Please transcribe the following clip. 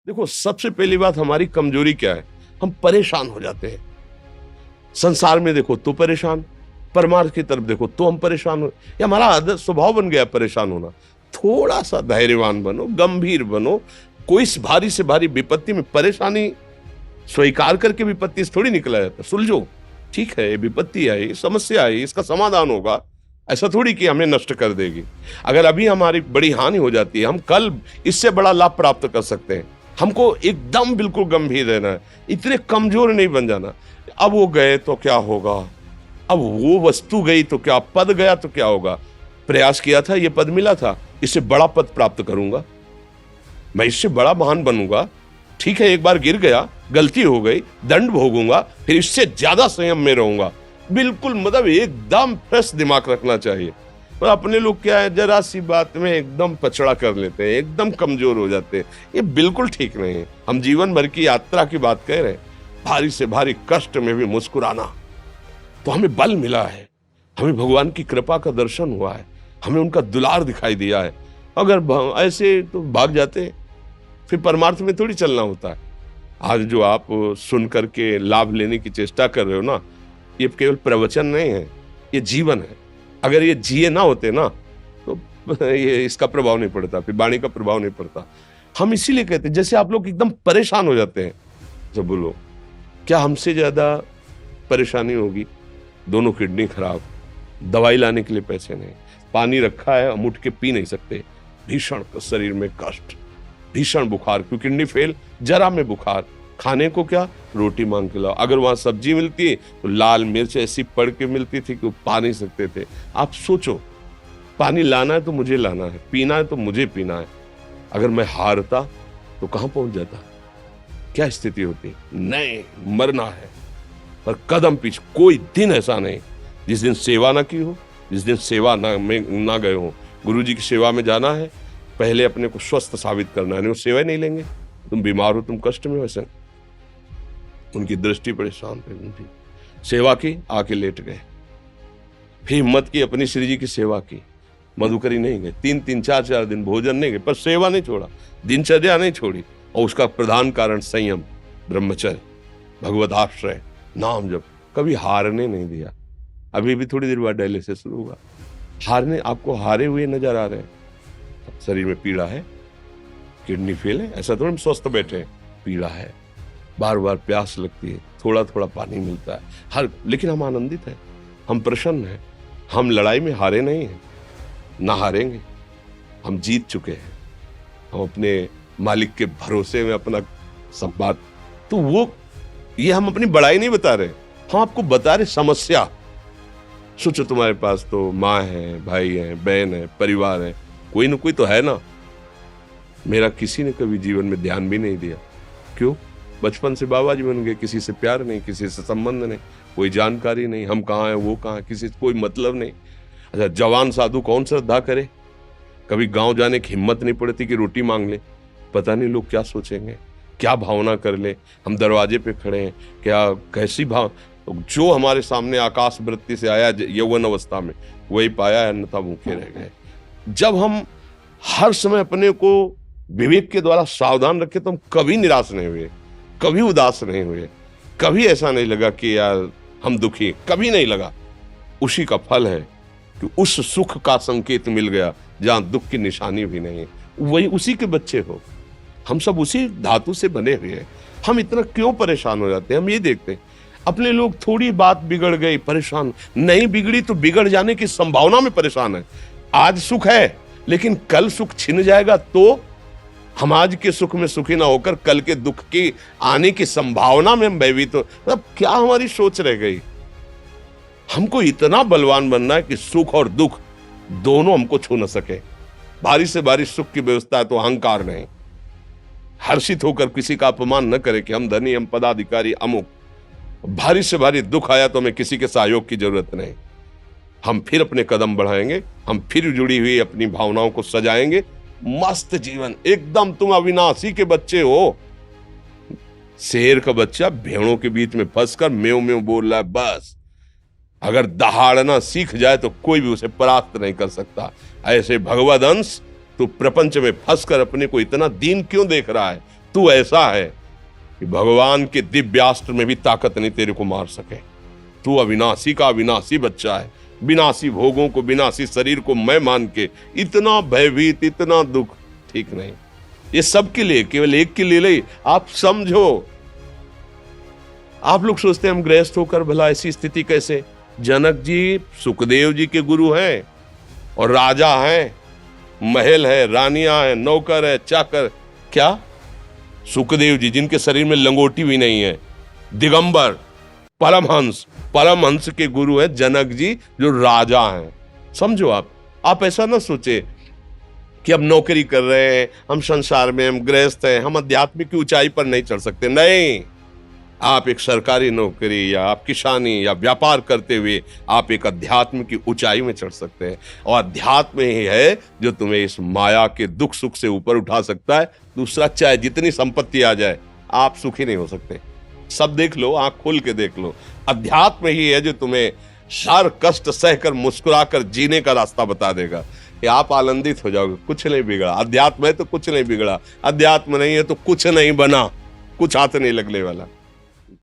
देखो, सबसे पहली बात हमारी कमजोरी क्या है? हम परेशान हो जाते हैं। संसार में देखो तो परेशान, परमार्थ की तरफ देखो तो हम परेशान हो। ये हमारा आदत स्वभाव बन गया परेशान होना। थोड़ा सा धैर्यवान बनो, गंभीर बनो। कोई इस भारी से भारी विपत्ति में परेशानी स्वीकार करके विपत्ति से थोड़ी निकला जाता। सुलझो, ठीक है, ये विपत्ति आई, समस्या आई, इसका समाधान होगा। ऐसा थोड़ी कि हमें नष्ट कर देगी। अगर अभी हमारी बड़ी हानि हो जाती है, हम कल इससे बड़ा लाभ प्राप्त कर सकते हैं। हमको एकदम बिल्कुल गंभीर रहना है, इतने कमजोर नहीं बन जाना। अब वो गए तो क्या होगा, अब वो वस्तु गई तो क्या, पद गया तो क्या होगा। प्रयास किया था, ये पद मिला था, इससे बड़ा पद प्राप्त करूंगा, मैं इससे बड़ा महान बनूंगा। ठीक है, एक बार गिर गया, गलती हो गई, दंड भोगूंगा, फिर इससे ज्यादा संयम में रहूंगा। बिल्कुल मतलब एकदम फ्रेश दिमाग रखना चाहिए। पर अपने लोग क्या है, जरा सी बात में एकदम पचड़ा कर लेते हैं, एकदम कमजोर हो जाते हैं। ये बिल्कुल ठीक नहीं है। हम जीवन भर की यात्रा की बात कह रहे हैं, भारी से भारी कष्ट में भी मुस्कुराना, तो हमें बल मिला है, हमें भगवान की कृपा का दर्शन हुआ है, हमें उनका दुलार दिखाई दिया है। अगर ऐसे तो भाग जाते, फिर परमार्थ में थोड़ी चलना होता है। आज जो आप सुन करके लाभ लेने की चेष्टा कर रहे हो ना, ये केवल प्रवचन नहीं है, ये जीवन है। अगर ये जिए ना होते ना, तो ये इसका प्रभाव नहीं पड़ता, फिर वाणी का प्रभाव नहीं पड़ता। हम इसीलिए कहते हैं, जैसे आप लोग एकदम परेशान हो जाते हैं जब बोलो, क्या हमसे ज्यादा परेशानी होगी? दोनों किडनी खराब, दवाई लाने के लिए पैसे नहीं, पानी रखा है हम उठ के पी नहीं सकते, भीषण शरीर में कष्ट, भीषण बुखार, क्योंकि किडनी फेल, जरा में बुखार, खाने को क्या, रोटी मांग के लाओ। अगर वहां सब्जी मिलती है तो लाल मिर्च ऐसी पड़ के मिलती थी कि वो पा नहीं सकते थे। आप सोचो, पानी लाना है तो मुझे लाना है, पीना है तो मुझे पीना है। अगर मैं हारता तो कहां पहुंच जाता, क्या स्थिति होती? नहीं, मरना है, पर कदम पीछे। कोई दिन ऐसा नहीं जिस दिन सेवा ना की हो, जिस दिन सेवा ना गए हो। गुरु जी की सेवा में जाना है, पहले अपने को स्वस्थ साबित करना है, नहीं वो सेवा नहीं लेंगे। तुम बीमार हो, तुम कष्ट में हो, ऐसे उनकी दृष्टि परेशान थे, उनकी सेवा की, आके लेट गए। फिर हिम्मत की, अपनी श्री जी की सेवा की, मधुकरी नहीं गए, 3-3 4-4 दिन भोजन नहीं गए, पर सेवा नहीं छोड़ा, दिनचर्या नहीं छोड़ी। और उसका प्रधान कारण संयम, ब्रह्मचर्य, भगवत आश्रय, नाम जप, कभी हारने नहीं दिया। अभी भी थोड़ी देर बाद डायलिसिस शुरू होगा, हारने, आपको हारे हुए नजर आ रहे हैं। शरीर में पीड़ा है, किडनी फेल है, ऐसा तो हम स्वस्थ बैठे हैं, पीड़ा है, बार बार प्यास लगती है, थोड़ा थोड़ा पानी मिलता है, लेकिन हम आनंदित हैं, हम प्रसन्न हैं। हम लड़ाई में हारे नहीं हैं, ना हारेंगे, हम जीत चुके हैं। हम अपने मालिक के भरोसे में अपना संवाद, तो वो ये हम अपनी बड़ाई नहीं बता रहे, हम आपको बता रहे समस्या। सोचो, तुम्हारे पास तो माँ है, भाई है, बहन है, परिवार है, कोई ना कोई तो है ना। मेरा किसी ने कभी जीवन में ध्यान भी नहीं दिया। क्यों? बचपन से बाबा जी बन गए, किसी से प्यार नहीं, किसी से संबंध नहीं, कोई जानकारी नहीं, हम कहाँ हैं, वो कहाँ है, किसी से कोई मतलब नहीं। अच्छा, जवान साधु कौन श्रद्धा करे? कभी गांव जाने की हिम्मत नहीं पड़ती कि रोटी मांग ले, पता नहीं लोग क्या सोचेंगे, क्या भावना कर ले। हम दरवाजे पे खड़े हैं, क्या कैसी भाव, जो हमारे सामने आकाश वृत्ति से आया यौवन अवस्था में, वही पाया, अन्यथा भूखे रह गए। जब हम हर समय अपने को विवेक के द्वारा सावधान रखे, तो हम कभी निराश नहीं हुए, कभी उदास नहीं हुए, कभी ऐसा नहीं लगा कि यार हम दुखी, कभी नहीं लगा। उसी का फल है कि उस सुख का संकेत मिल गया जहां दुख की निशानी भी नहीं है। वही उसी के बच्चे हो, हम सब उसी धातु से बने हुए हैं। हम इतना क्यों परेशान हो जाते हैं? हम ये देखते हैं, अपने लोग थोड़ी बात बिगड़ गई परेशान, नहीं बिगड़ी तो बिगड़ जाने की संभावना में परेशान है। आज सुख है, लेकिन कल सुख छिन जाएगा, तो हम आज के सुख में सुखी ना होकर कल के दुख की आने की संभावना में हम भयभीत हो। मतलब क्या हमारी सोच रह गई? हमको इतना बलवान बनना है कि सुख और दुख दोनों हमको छू न सके। भारी से भारी सुख की व्यवस्था है तो अहंकार नहीं, हर्षित होकर किसी का अपमान न करे कि हम धनी, हम पदाधिकारी, अमुक। भारी से भारी दुख आया तो हमें किसी के सहयोग की जरूरत नहीं, हम फिर अपने कदम बढ़ाएंगे, हम फिर जुड़ी हुई अपनी भावनाओं को सजाएंगे। मस्त जीवन एकदम। तुम अविनाशी के बच्चे हो। शेर का बच्चा भेड़ों के बीच में फंसकर म्यों म्यों बोल रहा है, बस अगर दहाड़ना सीख जाए तो कोई भी उसे परास्त नहीं कर सकता। ऐसे भगवद अंश, तू प्रपंच में फंसकर अपने को इतना दीन क्यों देख रहा है? तू ऐसा है कि भगवान के दिव्यास्त्र में भी ताकत नहीं तेरे को मार सके। तू अविनाशी का अविनाशी बच्चा है। विनाशी भोगों को, विनाशी शरीर को मैं मान के इतना भयभीत, इतना दुख ठीक नहीं। ये सबके लिए, केवल एक के लिए नहीं। आप समझो, आप लोग सोचते हैं हम गृहस्थ होकर भला ऐसी स्थिति कैसे। जनक जी सुखदेव जी के गुरु हैं और राजा हैं, महल है, रानियां हैं, नौकर है, चाकर। क्या सुखदेव जी जिनके शरीर में लंगोटी भी नहीं है, दिगंबर, परमहंस के गुरु हैं जनक जी जो राजा हैं। समझो, आप ऐसा ना सोचे कि हम नौकरी कर रहे हैं, हम संसार में, हम गृहस्थ हैं, हम आध्यात्मिक की ऊंचाई पर नहीं चढ़ सकते। नहीं, आप एक सरकारी नौकरी या आप किसानी या व्यापार करते हुए आप एक अध्यात्म की ऊंचाई में चढ़ सकते हैं। और अध्यात्म ही है जो तुम्हें इस माया के दुख सुख से ऊपर उठा सकता है। दूसरा, चाहे जितनी संपत्ति आ जाए, आप सुखी नहीं हो सकते। सब देख लो, आंख खोल के देख लो। अध्यात्म ही है जो तुम्हें हर कष्ट सहकर मुस्कुराकर जीने का रास्ता बता देगा कि आप आनंदित हो जाओगे। कुछ नहीं बिगड़ा। अध्यात्म है तो कुछ नहीं बिगड़ा, अध्यात्म नहीं है तो कुछ नहीं बना, कुछ हाथ नहीं लगने वाला।